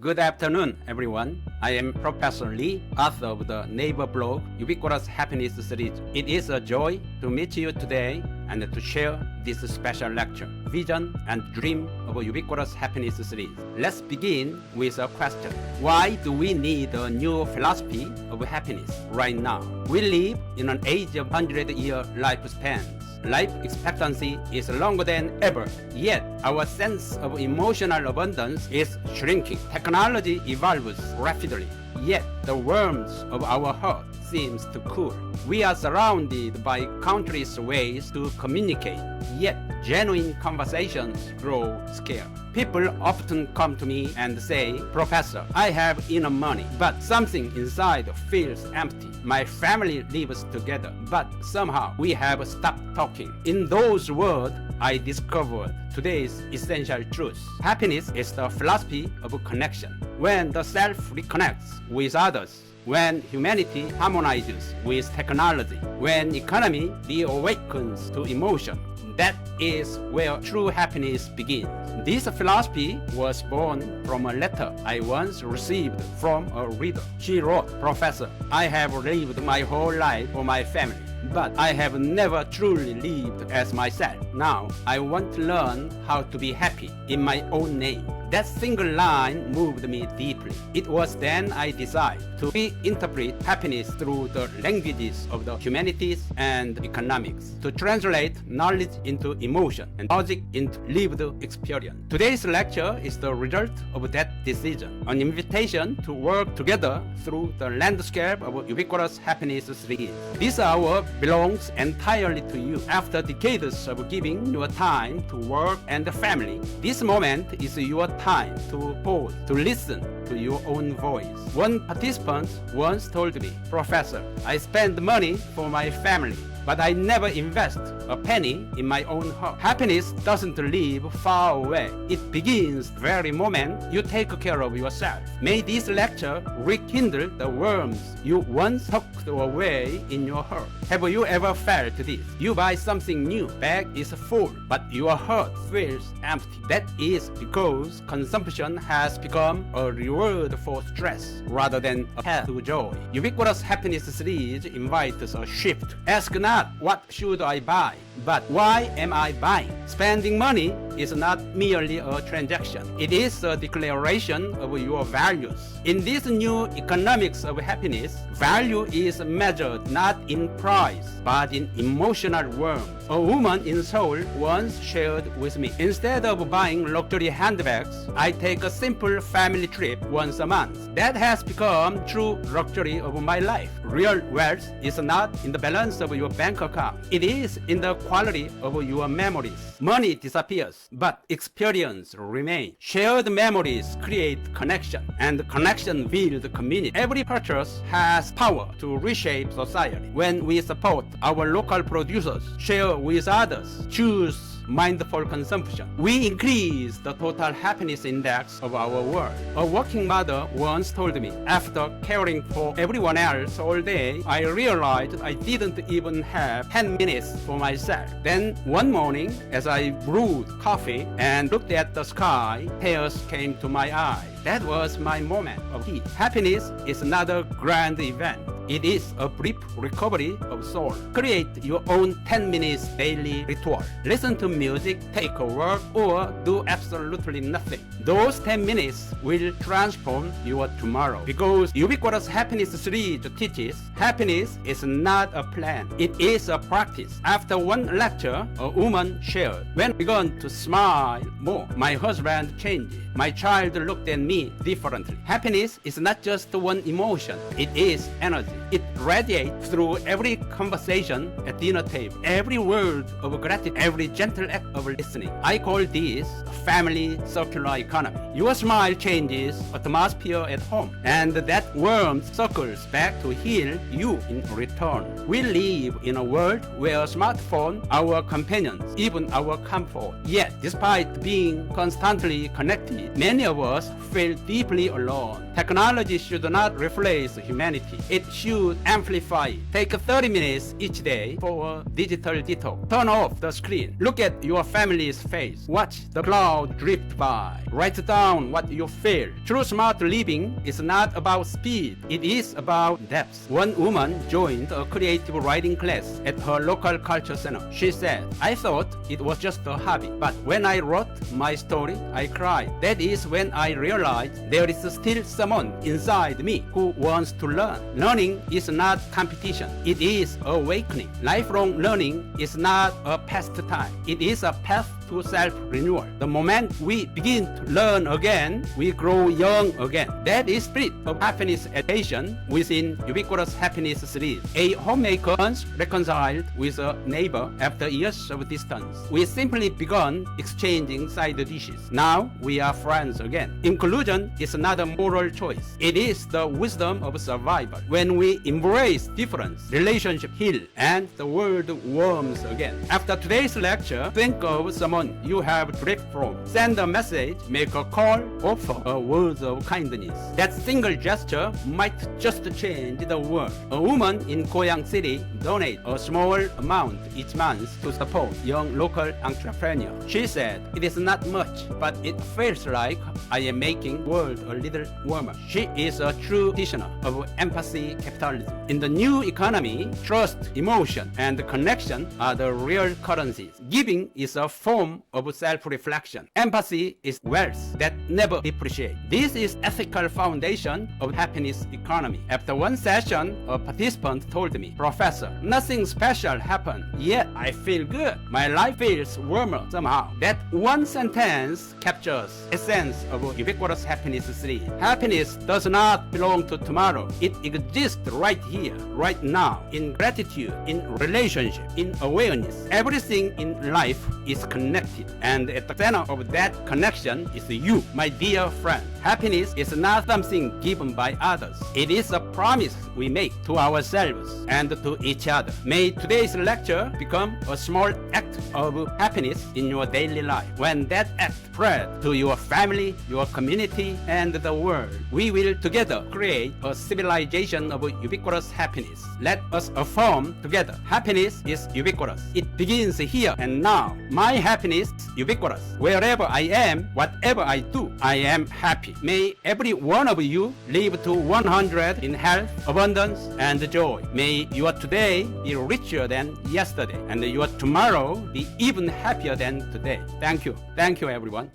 Good afternoon, everyone. I am Professor Lee, author of the Naver blog Ubiquitous Happiness Series. It is a joy to meet you today and to share this special lecture, Vision and Dream of a Ubiquitous Happiness Series. Let's begin with a question. Why do we need a new philosophy of happiness right now? We live in an age of 100-year lifespans. Life expectancy is longer than ever, yet our sense of emotional abundance is shrinking. Technology evolves rapidly, yet the warmth of our heart seems to cool. We are surrounded by countless ways to communicate, yet genuine conversations grow scarce. People often come to me and say, Professor, I have enough money, but something inside feels empty. My family lives together, but somehow we have stopped talking. In those words, I discovered today's essential truth. Happiness is the philosophy of connection. When the self reconnects with others, when humanity harmonizes with technology, when economy reawakens to emotion, that is where true happiness begins. This philosophy was born from a letter I once received from a reader. She wrote, Professor, I have lived my whole life for my family, but I have never truly lived as myself. Now, I want to learn how to be happy in my own name. That single line moved me deeply. It was then I decided to reinterpret happiness through the languages of the humanities and economics, to translate knowledge into emotion and logic into lived experience. Today's lecture is the result of that decision, an invitation to work together through the landscape of Ubiquitous Happiness Series. This hour belongs entirely to you. After decades of giving your time to work and family, this moment is your time to pause, to listen to your own voice. One participant once told me, Professor, I spend money for my family, but I never invest a penny in my own heart. Happiness doesn't live far away. It begins the very moment you take care of yourself. May this lecture rekindle the warmth you once tucked away in your heart. Have you ever felt this? You buy something new, bag is full, but your heart feels empty. That is because consumption has become a reward for stress rather than a path to joy. Ubiquitous Happiness Series invites a shift. Ask not what should I buy, but why am I buying? Spending money is not merely a transaction. It is a declaration of your values. In this new economics of happiness, value is measured not in price, but in emotional warmth. A woman in Seoul once shared with me, instead of buying luxury handbags, I take a simple family trip once a month. That has become true luxury of my life. Real wealth is not in the balance of your bank account. It is in the quality of your memories. Money disappears, but experience remains. Shared memories create connection, and connection builds community. Every purchase has power to reshape society. When we support our local producers, share with others, choose mindful consumption, we increase the total happiness index of our world. A working mother once told me, after caring for everyone else all day, I realized I didn't even have 10 minutes for myself. Then one morning, as I brewed coffee and looked at the sky, tears came to my eyes. That was my moment of peace. Happiness is not a grand event. It is a brief recovery of soul. Create your own 10 minutes daily ritual. Listen to music, take a walk, or do absolutely nothing. Those 10 minutes will transform your tomorrow. Because Ubiquitous Happiness Series teaches, happiness is not a plan. It is a practice. After one lecture, a woman shared, when I began to smile more, my husband changed. My child looked at me differently. Happiness is not just one emotion. It is energy. It radiates through every conversation at dinner table, every word of gratitude, every gentle act of listening. I call this a family circular economy. Your smile changes atmosphere at home, and that warmth circles back to heal you in return. We live in a world where smartphones are our companions, even our comfort. Yet, despite being constantly connected, many of us feel deeply alone. Technology should not replace humanity. It should to amplify. Take 30 minutes each day for a digital detox. Turn off the screen. Look at your family's face. Watch the cloud drift by. Write down what you feel. True smart living is not about speed. It is about depth. One woman joined a creative writing class at her local culture center. She said, I thought it was just a hobby, but when I wrote my story, I cried. That is when I realized there is still someone inside me who wants to learn. Learning is not competition. It is awakening. Lifelong learning is not a pastime. It is a path to self-renewal. The moment we begin to learn again, we grow young again. That is spirit of happiness education within Ubiquitous Happiness Series. A homemaker once reconciled with a neighbor after years of distance. We simply begun exchanging side dishes. Now we are friends again. Inclusion is not a moral choice. It is the wisdom of survival. When we embrace difference, relationship heal and the world warms again. After today's lecture, think of someone you have drift from. Send a message, make a call, offer a word of kindness. That single gesture might just change the world. A woman in Goyang City donates a small amount each month to support young local entrepreneurs. She said, it is not much, but it feels like I am making the world a little warmer. She is a true practitioner of empathy capitalism. In the new economy, trust, emotion, and connection are the real currencies. Giving is a form of self-reflection. Empathy is wealth that never depreciates. This is ethical foundation of happiness economy. After one session, a participant told me, Professor, nothing special happened, yet I feel good. My life feels warmer somehow. That one sentence captures essence of Ubiquitous Happiness Series. Happiness does not belong to tomorrow. It exists right here, right now, in gratitude, in relationship, in awareness. Everything in life is connected, and at the center of that connection is you, my dear friend. Happiness is not something given by others. It is a promise we make to ourselves and to each other. May today's lecture become a small act of happiness in your daily life. When that act spreads to your family, your community, and the world, we will together create a civilization of ubiquitous happiness. Let us affirm together, happiness is ubiquitous. It begins here and now. My happiness is ubiquitous. Wherever I am, whatever I do, I am happy. May every one of you live to 100 in health, abundance, and joy. May your today be richer than yesterday, and your tomorrow be even happier than today. Thank you. Thank you, everyone.